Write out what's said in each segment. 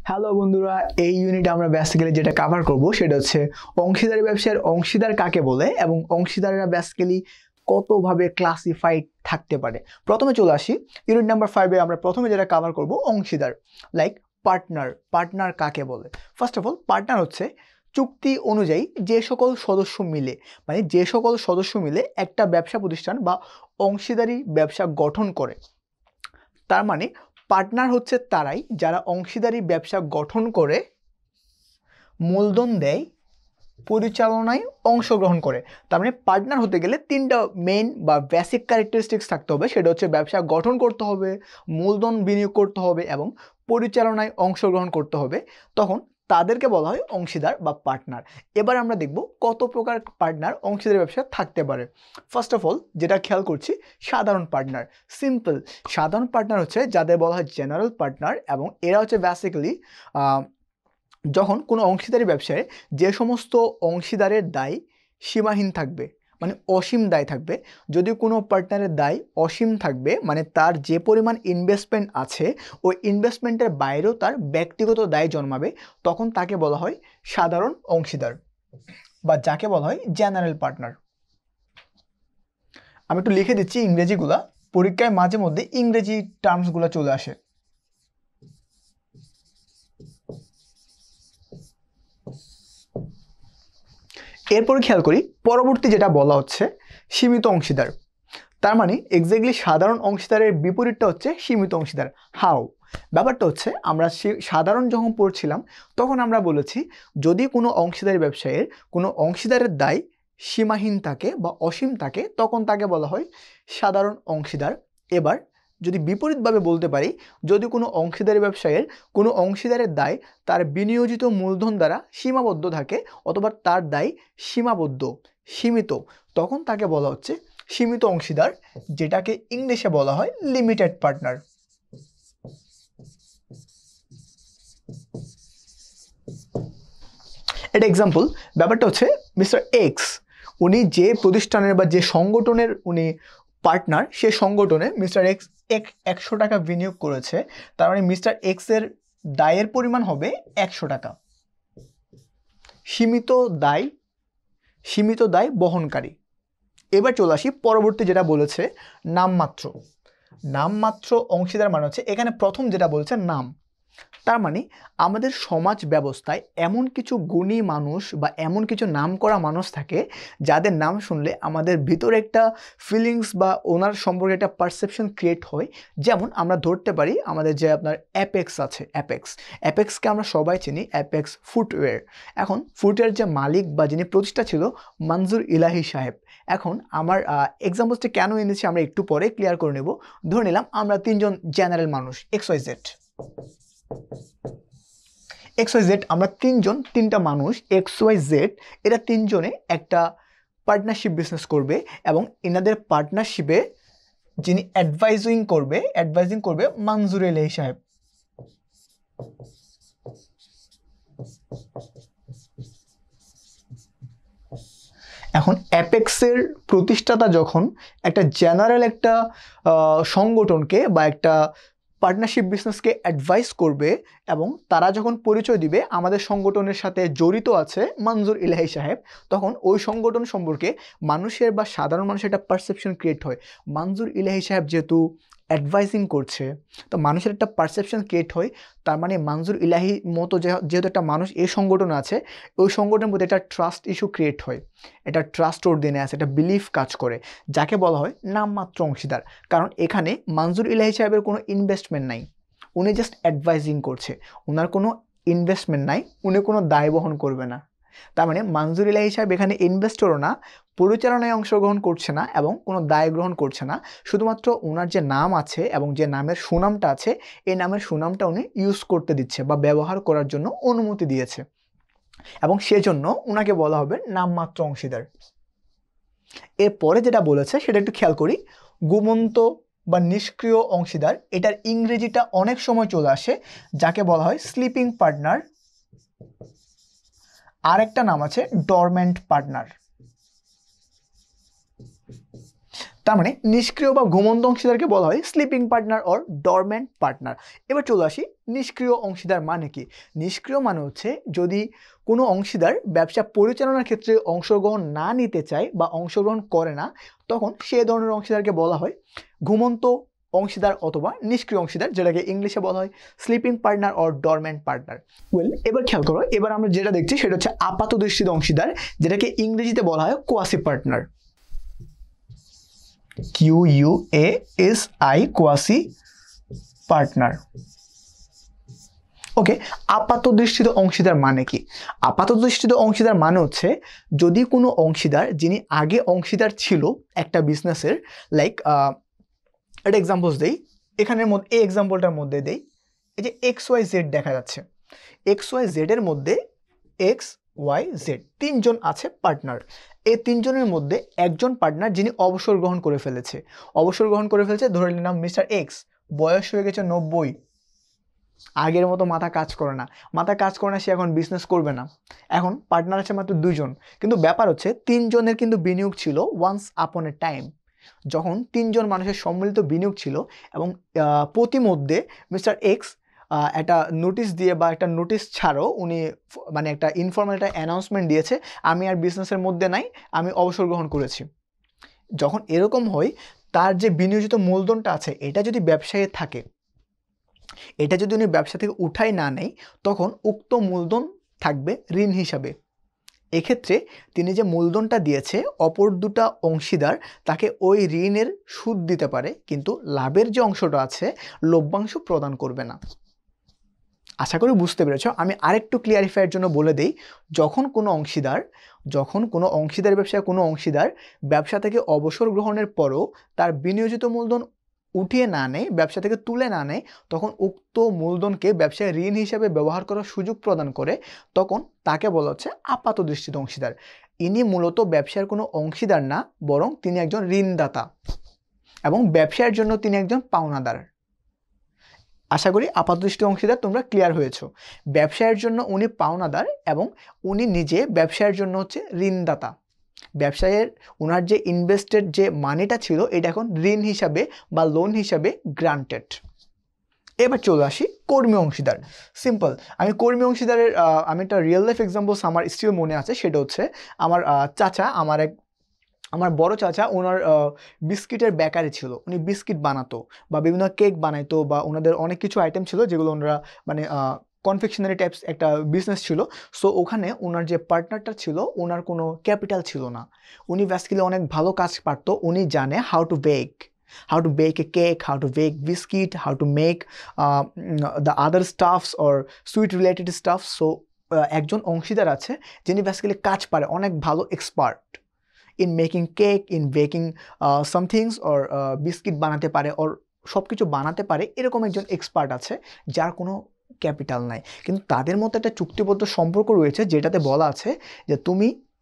Hello বন্ধুরা, এই ইউনিটে আমরা বেসিক্যালি যেটা কভার করব সেটা হচ্ছে অংশীদারি ব্যবসায়ের অংশীদার কাকে বলে এবং অংশীদাররা বেসিক্যালি কতভাবে ক্লাসিফাইড থাকতে পারে। প্রথমে চলে আসি ইউনিট নাম্বার 5-এ। আমরা প্রথমে যেটা কভার করব অংশীদার, লাইক পার্টনার কাকে বলে। ফার্স্ট অফ অল, পার্টনার হচ্ছে চুক্তি অনুযায়ী যে সকল সদস্য মিলে একটা ব্যবসা প্রতিষ্ঠান বা অংশীদারি ব্যবসা গঠন করে। তার মানে পার্টনার হচ্ছে তারাই যারা অংশীদারি ব্যবসা গঠন করে, মূলধন দেয়, পরিচালনায় অংশগ্রহণ করে। তার মানে পার্টনার হতে গেলে তিনটা মেইন বা বেসিক ক্যারেক্টারিস্টিক্স থাকতে হবে। সেটা হচ্ছে ব্যবসা গঠন করতে হবে, মূলধন বিনিয়োগ করতে হবে এবং পরিচালনায় অংশগ্রহণ করতে হবে। তখন তাদেরকে বলা হয় অংশীদার বা পার্টনার। এবার আমরা দেখব কত প্রকার পার্টনার অংশীদারি ব্যবসা থাকতে পারে। ফার্স্ট অফ অল, যেটা খেয়াল করছি, সাধারণ পার্টনার। সিম্পল সাধারণ পার্টনার হচ্ছে যাদের বলা হয় জেনারেল পার্টনার, এবং এরা হচ্ছে বেসিক্যালি যখন কোনো অংশীদারি ব্যবসায় যে সমস্ত অংশীদারের দায় সীমাহীন থাকবে, মানে অসীম দায় থাকবে। যদি কোনো পার্টনারের দায় অসীম থাকবে, মানে তার যে পরিমাণ ইনভেস্টমেন্ট আছে ওই ইনভেস্টমেন্টের বাইরেও তার ব্যক্তিগত দায় জন্মাবে, তখন তাকে বলা হয় সাধারণ অংশীদার বা যাকে বলা হয় জেনারেল পার্টনার। আমি একটু লিখে দিচ্ছি ইংরেজিগুলা, পরীক্ষায় মাঝে মধ্যে ইংরেজি টার্মসগুলো চলে আসে। এরপর খেয়াল করি পরবর্তী যেটা বলা হচ্ছে সীমিত অংশীদার। তার মানে এক্স্যাক্টলি সাধারণ অংশীদারের বিপরীতটা হচ্ছে সীমিত অংশীদার। হাউ? ব্যাপারটা হচ্ছে, আমরা সাধারণ যখন পড়ছিলাম তখন আমরা বলেছি যদি কোনো অংশীদারি ব্যবসায়ের কোনো অংশীদারের দায় সীমাহীন থাকে বা অসীম থাকে তখন তাকে বলা হয় সাধারণ অংশীদার। এবার যদি বিপরীতভাবে বলতে পারি, যদি কোনো অংশীদারি ব্যবসায়ের কোনো অংশীদারের দায় তার বিনিয়োজিত মূলধন দ্বারা সীমাবদ্ধ থাকে অথবা তার দায় সীমিত, তখন তাকে বলা হচ্ছে সীমিত অংশীদার, যেটাকে ইংলিশে বলা হয় লিমিটেড পার্টনার। এটা এক্সাম্পল। ব্যাপারটা হচ্ছে মিস্টার এক্স, উনি যে প্রতিষ্ঠানের বা যে সংগঠনের উনি পার্টনার, সে সংগঠনে মিস্টার এক্স 100 টাকা বিনিয়োগ করেছে। তার মানে মিস্টার এক্সের দায়ের পরিমাণ হবে 100 টাকা। সীমিত দায় বহনকারী। এবার চলে আসি পরবর্তী যেটা বলেছে নামমাত্র অংশীদার মানে হচ্ছে, এখানে প্রথম যেটা বলেছে নাম। তার মানে আমাদের সমাজ ব্যবস্থায় এমন কিছু গুণী মানুষ বা এমন কিছু নাম করা মানুষ থাকে যাদের নাম শুনলে আমাদের ভিতরে একটা ফিলিংস বা ওনার সম্পর্কে একটা পারসেপশন ক্রিয়েট হয়। যেমন আমরা ধরতে পারি আমাদের যে আপনার অ্যাপেক্স আছে, অ্যাপেক্সকে আমরা সবাই চিনি, অ্যাপেক্স ফুটওয়্যার। এখন ফুটওয়্যার যে মালিক বা যিনি প্রতিষ্ঠা ছিল মনজুর ইলাহি সাহেব। এখন আমার এক্সাম্পলসটা কেন এনেছি আমরা একটু পরে ক্লিয়ার করে নেব। ধরে নিলাম আমরা তিনজন জেনারেল মানুষ XYZ, আমরা তিনটা মানুষ XYZ, এরা তিনজনে একটা পার্টনারশিপ বিজনেস করবে এবং এনাদের পার্টনারশিপে যিনি অ্যাডভাইজিং করবে মনজুর ইলাহি সাহেব। এখন অ্যাপেক্সের প্রতিষ্ঠাতা যখন একটা জেনারেল একটা সংগঠনকে বা একটা পার্টনারশিপ বিজনেসকে অ্যাডভাইস করবে এবং তারা যখন পরিচয় দিবে আমাদের সংগঠনের সাথে জড়িত আছে মনজুর ইলাহি সাহেব, তখন ওই সংগঠন সম্পর্কে মানুষের বা সাধারণ মানুষের একটা পারসেপশন ক্রিয়েট হয়। মনজুর ইলাহি সাহেব যেহেতু অ্যাডভাইজিং করছে, তো মানুষের একটা পারসেপশন ক্রিয়েট হয়। তার মানে মনজুর ইলাহি মতো যেহেতু একটা মানুষ এই সংগঠনে আছে, ওই সংগঠনের মধ্যে একটা ট্রাস্ট ইস্যু ক্রিয়েট হয়, এটা ট্রাস্ট অর্ডিনেন্স, একটা বিলিফ কাজ করে, যাকে বলা হয় নামমাত্র অংশীদার। কারণ এখানে মনজুর ইলাহি সাহেবের কোনো ইনভেস্টমেন্ট নাই, উনি জাস্ট অ্যাডভাইজিং করছে, ওনার কোনো ইনভেস্টমেন্ট নাই, উনি কোনো দায় বহন করবে না। তার মানে মনজুর ইলাহি সাহেব এখানে ইনভেস্টরও না, পরিচালনায় অংশগ্রহণ করছে না এবং কোনো দায় গ্রহণ করছে না। শুধুমাত্র ওনার যে নাম আছে এবং যে নামের সুনামটা আছে, এই নামের সুনামটা উনি ইউজ করতে দিচ্ছে বা ব্যবহার করার জন্য অনুমতি দিয়েছে, এবং সেজন্য ওনাকে বলা হবে নামমাত্র অংশীদার। এরপরে যেটা বলেছে সেটা একটু খেয়াল করি, গুমন্ত বা নিষ্ক্রিয় অংশীদার। এটার ইংরেজিটা অনেক সময় চলে আসে, যাকে বলা হয় স্লিপিং পার্টনার। আর একটা নাম আছে ডরমেন্ট পার্টনার। তার মানে নিষ্ক্রিয় বা ঘুমন্ত অংশীদারকে বলা হয় sleeping partner or dormant partner. এবার চলে আসি নিষ্ক্রিয় অংশীদার মানে কি? নিষ্ক্রিয় মানে হচ্ছে যদি কোনো অংশীদার ব্যবসা পরিচালনার ক্ষেত্রে অংশগ্রহণ না নিতে চায় বা অংশগ্রহণ করে না, তখন সে ধরনের অংশীদারকে বলা হয় ঘুমন্ত অংশীদার অথবা নিষ্ক্রিয় অংশীদার, যেটাকে ইংলিশে বলা হয় sleeping partner or dormant partner. এবার খেয়াল করো, এবার আমরা যেটা দেখছি সেটা হচ্ছে আপাত দৃষ্টিত অংশীদার, যেটাকে ইংরেজিতে বলা হয় quasi partner. QUASI, quasi partner. Okay, আপাত দৃষ্টিত অংশীদার মানে কি? আপাত দৃষ্টিত অংশীদার মানে হচ্ছে যদি কোনো অংশীদার যিনি আগে অংশীদার ছিল একটা বিজনেসের, লাইক একটা এক্সাম্পলস দেই, এখানের মধ্যে এই এক্সাম্পলটার মধ্যে দেই, এই যে XYZ দেখা যাচ্ছে, XYZ এর মধ্যে XYZ তিনজন আছে পার্টনার। এই তিনজনের মধ্যে একজন পার্টনার যিনি অবসর গ্রহণ করে ফেলেছে, ধরে নিলাম মিস্টার এক্স, বয়স হয়ে গেছে 90, আগের মতো মাথা কাজ করে না, সে এখন বিজনেস করবে না। এখন পার্টনার আছে মাত্র 2 জন, কিন্তু ব্যাপার হচ্ছে 3 জনের কিন্তু বিনিয়োগ ছিল ওয়ান্স আপন এ টাইম, যখন 3 জন মানুষের সম্মিলিত বিনিয়োগ ছিল, এবং প্রতিমধ্যে মিস্টার এক্স একটা নোটিশ দিয়ে বা একটা নোটিশ ছাড়াও উনি মানে একটা ইনফর্মাল একটা অ্যানাউন্সমেন্ট দিয়েছে, আমি আর বিজনেসের মধ্যে নাই, আমি অবসর গ্রহণ করেছি। যখন এরকম হয়, তার যে বিনিয়োজিত মূলধনটা আছে এটা যদি ব্যবসায়ে থাকে, এটা যদি উনি ব্যবসা থেকে উঠাই না নেয়, তখন উক্ত মূলধন থাকবে ঋণ হিসাবে। এক্ষেত্রে তিনি যে মূলধনটা দিয়েছে, অপর দুটা অংশীদার তাকে ওই ঋণের সুদ দিতে পারে, কিন্তু লাভের যে অংশটা আছে লভ্যাংশ প্রদান করবে না। আশা করি বুঝতে পেরেছ। আমি আরেকটু ক্লিয়ারিফাইয়ের জন্য বলে দিই, যখন কোনো অংশীদার ব্যবসায় কোনো অংশীদার ব্যবসা থেকে অবসর গ্রহণের পরও তার বিনিয়োজিত মূলধন উঠিয়ে না নেয়, ব্যবসা থেকে তুলে না নেয়, তখন উক্ত মূলধনকে ব্যবসায় ঋণ হিসাবে ব্যবহার করার সুযোগ প্রদান করে, তখন তাকে বলা হচ্ছে আপাত দৃষ্টিত অংশীদার। ইনি মূলত ব্যবসার কোনো অংশীদার না, বরং তিনি একজন ঋণদাতা এবং ব্যবসার জন্য তিনি একজন পাওনাদার। আশা করি আপাত দৃষ্টি অংশীদার তোমরা ক্লিয়ার হয়েছো। ব্যবসায়ের জন্য উনি পাওনাদার এবং উনি নিজে ব্যবসায়ের জন্য হচ্ছে ঋণদাতা। ব্যবসায়ের ওনার যে ইনভেস্টেড যে মানিটা ছিল এটা এখন ঋণ হিসাবে বা লোন হিসাবে গ্রান্টেড। এবার চলে আসি কর্মী অংশীদার। সিম্পল, আমি কর্মী অংশীদারের আমি একটা রিয়েল লাইফ এক্সাম্পলস আমার স্টিল মনে আছে, সেটা হচ্ছে আমার চাচা, আমার বড় চাচা, ওনার বিস্কিটের বেকারি ছিল, উনি বিস্কিট বানাতো বা বিভিন্ন কেক বানাইতো, বা ওনাদের অনেক কিছু আইটেম ছিল যেগুলো ওনারা মানে কনফেকশনারি টাইপস একটা বিজনেস ছিল। সো ওখানে ওনার যে পার্টনারটা ছিল ওনার কোনো ক্যাপিটাল ছিল না, উনি বেসিক্যালি অনেক ভালো কাজ পারতো, উনি জানে how to back a cake, how to back biscuit, how to make the other stuffs or sweet related staff. So একজন অংশীদার আছে যিনি বেসিক্যালি কাজ পারে, অনেক ভালো expert in making cake, in baking some things, or biscuit বানাতে পারে, অর সব কিছু বানাতে পারে, এরকম একজন এক্সপার্ট আছে যার কোনো ক্যাপিটাল নাই, কিন্তু তাদের মধ্যে একটা চুক্তিবদ্ধ সম্পর্ক রয়েছে যেটাতে বলা আছে যে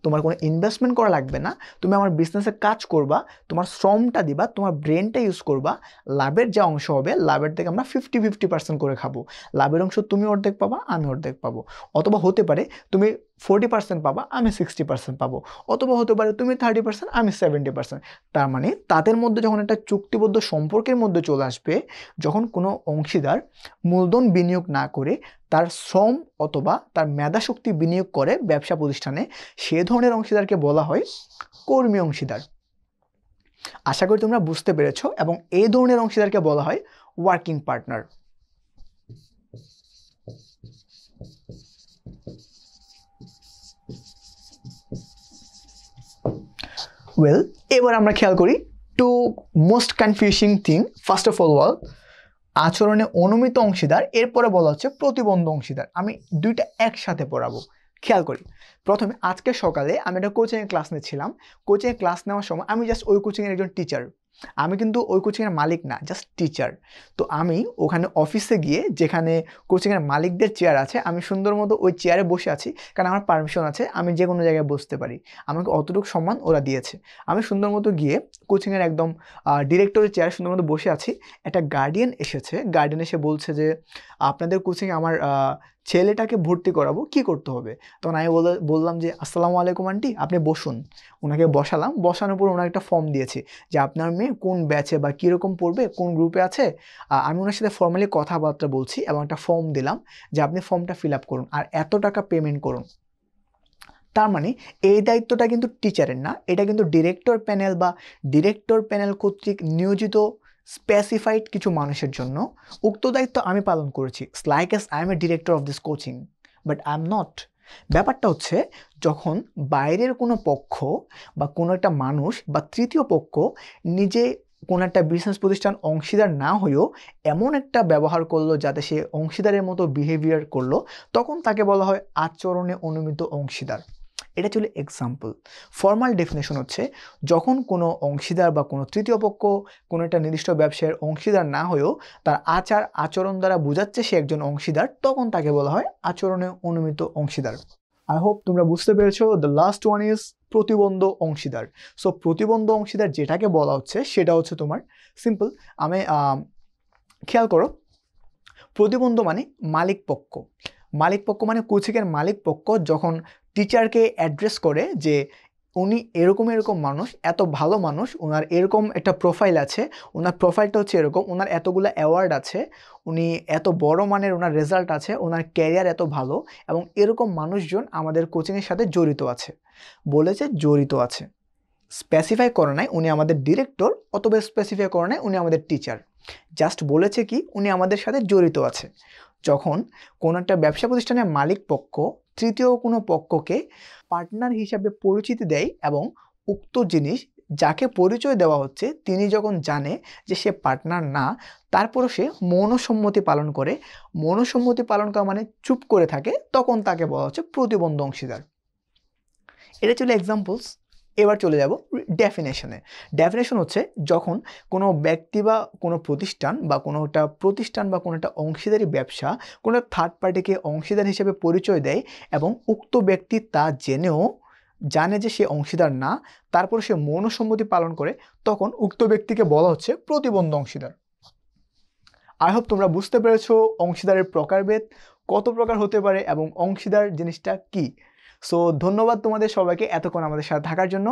তোমার কোনো ইনভেস্টমেন্ট করা লাগবে না, তুমি আমার বিজনেসে কাজ করবা, তোমার শ্রমটা দিবা, তোমার ব্রেনটা ইউজ করবা, লাভের যে অংশ হবে লাভের থেকে আমরা 50-50% করে খাবো, লাভের অংশ তুমি অর্ধেক পাবা, আমি অর্ধেক পাবো, অথবা হতে পারে তুমি 40% পাবা, আমি 60% পাবো, অথবা হতে পারে তুমি 30%, আমি 70%। তার মানে তাদের মধ্যে যখন একটা চুক্তিবদ্ধ সম্পর্কের মধ্যে চলে আসবে, যখন কোনো অংশীদার মূলধন বিনিয়োগ না করে তার শ্রম অথবা তার মেধাশক্তি বিনিয়োগ করে ব্যবসা প্রতিষ্ঠানে, সে ধরনের অংশীদারকে বলা হয় কর্মী অংশীদার। আশা করি তোমরা বুঝতে পেরেছো। এবং এই ধরনের অংশীদারকে বলা হয় ওয়ার্কিং পার্টনার। এবার আমরা খেয়াল করি two most confusing thing. First of all আচরণে অনুমিত অংশীদার, এরপরে বলা হচ্ছে প্রতিবন্ধ অংশীদার। আমি দুইটা একসাথে পড়াবো। খেয়াল করি, প্রথমে আজকে সকালে আমি একটা কোচিংয়ের ক্লাস নিচ্ছিলাম। কোচিংয়ে ক্লাস নেওয়ার সময় আমি জাস্ট ওই কোচিংয়ের একজন টিচার, আমি কিন্তু ওই কোচিংয়ের মালিক না, জাস্ট টিচার। তো আমি ওখানে অফিসে গিয়ে যেখানে কোচিংয়ের মালিকদের চেয়ার আছে, আমি সুন্দর মতো ওই চেয়ারে বসে আছি, কারণ আমার পারমিশন আছে, আমি যে কোনো জায়গায় বসতে পারি, আমাকে অতটুকু সম্মান ওরা দিয়েছে। আমি সুন্দর মতো গিয়ে কোচিংয়ের একদম ডিরেক্টরের চেয়ারে সুন্দর মতো বসে আছি। একটা গার্ডিয়ান এসেছে, গার্ডিয়ান এসে বলছে যে আপনাদের কোচিংয়ে আমার ছেলেটাকে ভর্তি করাবো, কি করতে হবে? তখন আমি বললাম যে আসসালামু আলাইকুম আন্টি, আপনি বসুন। ওনাকে বসালাম, বসানোর পর ওনার একটা ফর্ম দিয়েছি যে আপনার মেয়ে কোন ব্যাচে বা কীরকম পড়বে, কোন গ্রুপে আছে। আমি ওনার সাথে ফর্মালি কথাবার্তা বলছি এবং একটা ফর্ম দিলাম যে আপনি ফর্মটা ফিল আপ করুন আর এত টাকা পেমেন্ট করুন। তার মানে এই দায়িত্বটা কিন্তু টিচারের না, এটা কিন্তু ডিরেক্টর প্যানেল কর্তৃক নিয়োজিত স্পেসিফাইড কিছু মানুষের জন্য। উক্ত দায়িত্ব আমি পালন করেছি, like S I M A director of this coaching, but I am not. ব্যাপারটা হচ্ছে যখন বাইরের কোনো পক্ষ বা কোনো একটা মানুষ বা তৃতীয় পক্ষ নিজে কোনো একটা বিজনেস প্রতিষ্ঠান অংশীদার না হয়েও এমন একটা ব্যবহার করলো যাতে সে অংশীদারের মতো বিহেভিয়ার করলো, তখন তাকে বলা হয় আচরণে অনুমিত অংশীদার। এটা ছিল এক্সাম্পল। ফর্মাল ডেফিনেশন হচ্ছে যখন কোনো অংশীদার বা কোনো তৃতীয় পক্ষ কোনো একটা নির্দিষ্ট ব্যবসায়ের অংশীদার না হয়েও তার আচরণ দ্বারা বোঝাচ্ছে সে একজন অংশীদার, তখন তাকে বলা হয় আচরণে অনুমিত অংশীদার। আই হোপ তোমরা বুঝতে পেরেছো। দ্য লাস্ট ওয়ান ইজ প্রতিবন্ধ অংশীদার। সো প্রতিবন্ধ অংশীদার যেটাকে বলা হচ্ছে সেটা হচ্ছে তোমার সিম্পল। আমি খেয়াল করো, প্রতিবন্ধ মানে মালিক পক্ষ মানে কোচিংয়ের মালিক পক্ষ যখন টিচারকে অ্যাড্রেস করে যে উনি এরকম মানুষ, এত ভালো মানুষ, ওনার এরকম একটা প্রোফাইল আছে, ওনার প্রোফাইলটা হচ্ছে এরকম, ওনার এতগুলো অ্যাওয়ার্ড আছে, উনি এত বড় মানের ওনার রেজাল্ট আছে, ওনার ক্যারিয়ার এত ভালো, এবং এরকম মানুষজন আমাদের কোচিংয়ের সাথে জড়িত আছে। বলেছে জড়িত আছে, স্পেসিফাই করে নাই উনি আমাদের ডিরেক্টর, অথবা স্পেসিফাই করে নাই উনি আমাদের টিচার, জাস্ট বলেছে কি উনি আমাদের সাথে জড়িত আছে। যখন কোনো একটা ব্যবসা প্রতিষ্ঠানের মালিক পক্ষ তৃতীয় কোনো পক্ষকে পার্টনার হিসাবে পরিচিতি দেয় এবং উক্ত জিনিস যাকে পরিচয় দেওয়া হচ্ছে তিনি যখন জানে যে সে পার্টনার না, তারপরও সে মৌনসম্মতি পালন করে, মৌনসম্মতি পালন করা মানে চুপ করে থাকে, তখন তাকে বলা হচ্ছে প্রতিবন্ধ অংশীদার। এটা ছিল এক্সাম্পলস। এবার চলে যাব ডেফিনেশনে। ডেফিনেশন হচ্ছে যখন কোনো ব্যক্তি বা কোনো প্রতিষ্ঠান বা কোনো একটা অংশীদারি ব্যবসা কোনো থার্ড পার্টিকে অংশীদার হিসেবে পরিচয় দেয় এবং উক্ত ব্যক্তি তা জানে যে সে অংশীদার না, তারপর সে মৌনসম্মতি পালন করে, তখন উক্ত ব্যক্তিকে বলা হচ্ছে প্রতিবন্ধ অংশীদার। আই হোপ তোমরা বুঝতে পেরেছো অংশীদারের প্রকারভেদ কত প্রকার হতে পারে এবং অংশীদার জিনিসটা কি। সো ধন্যবাদ তোমাদের সবাইকে এতক্ষণ আমাদের সাথে থাকার জন্য।